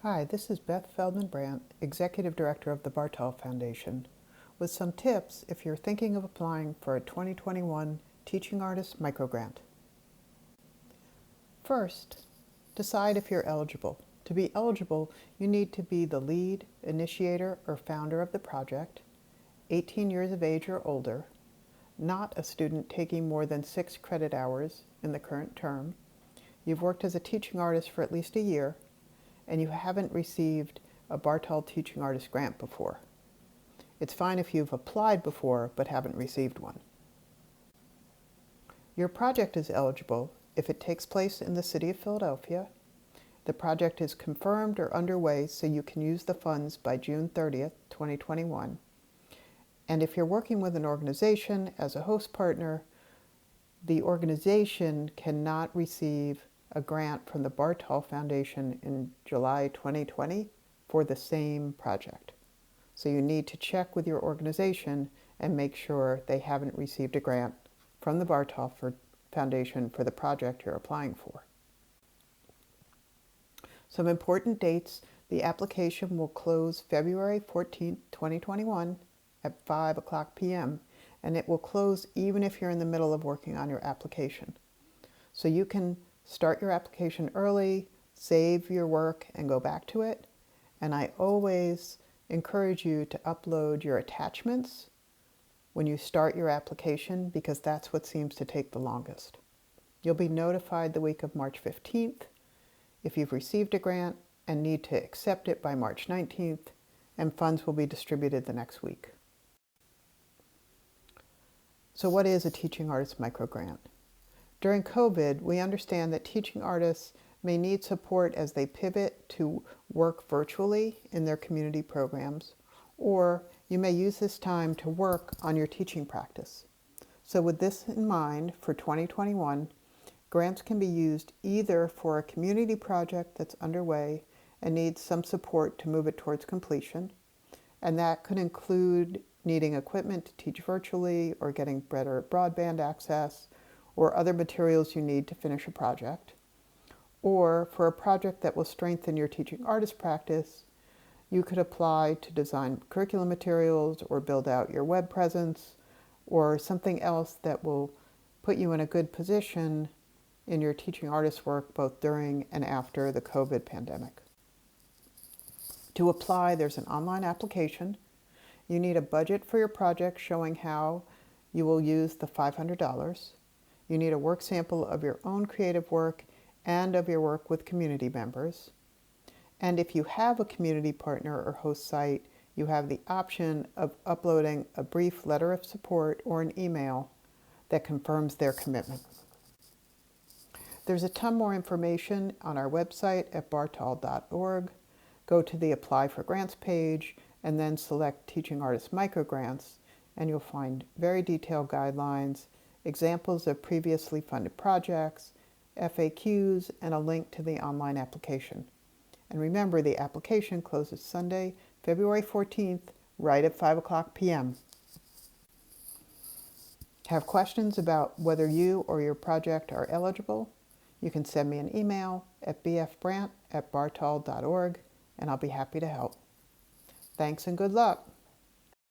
Hi, this is Beth Feldman-Brandt, Executive Director of the Bartol Foundation, with some tips if you're thinking of applying for a 2021 Teaching Artist Micro-Grant. First, decide if you're eligible. To be eligible, you need to be the lead, initiator, or founder of the project, 18 years of age or older, not a student taking more than 6 credit hours in the current term, you've worked as a teaching artist for at least a year, and you haven't received a Bartol Teaching Artist Grant before. It's fine if you've applied before but haven't received one. Your project is eligible if it takes place in the city of Philadelphia, the project is confirmed or underway so you can use the funds by June 30th, 2021, and if you're working with an organization as a host partner, the organization cannot receive a grant from the Bartol Foundation in July 2020 for the same project. So you need to check with your organization and make sure they haven't received a grant from the Bartol Foundation for the project you're applying for. Some important dates: the application will close February 14, 2021 at 5 p.m. and it will close even if you're in the middle of working on your application. So you can start your application early, save your work, and go back to it. And I always encourage you to upload your attachments when you start your application because that's what seems to take the longest. You'll be notified the week of March 15th if you've received a grant and need to accept it by March 19th, and funds will be distributed the next week. So what is a Teaching Artist Micro-Grant? During COVID, we understand that teaching artists may need support as they pivot to work virtually in their community programs, or you may use this time to work on your teaching practice. So with this in mind, for 2021, grants can be used either for a community project that's underway and needs some support to move it towards completion, and that could include needing equipment to teach virtually or getting better broadband access or other materials you need to finish a project. Or for a project that will strengthen your teaching artist practice, you could apply to design curriculum materials or build out your web presence or something else that will put you in a good position in your teaching artist work both during and after the COVID pandemic. To apply, there's an online application. You need a budget for your project showing how you will use the $500. You need a work sample of your own creative work and of your work with community members. And if you have a community partner or host site, you have the option of uploading a brief letter of support or an email that confirms their commitment. There's a ton more information on our website at bartol.org. Go to the Apply for Grants page and then select Teaching Artist Micro-Grants, and you'll find very detailed guidelines, examples of previously funded projects, FAQs, and a link to the online application. And remember, the application closes Sunday, February 14th, right at 5 p.m. Have questions about whether you or your project are eligible? You can send me an email at bfbrandt@bartol.org, and I'll be happy to help. Thanks and good luck.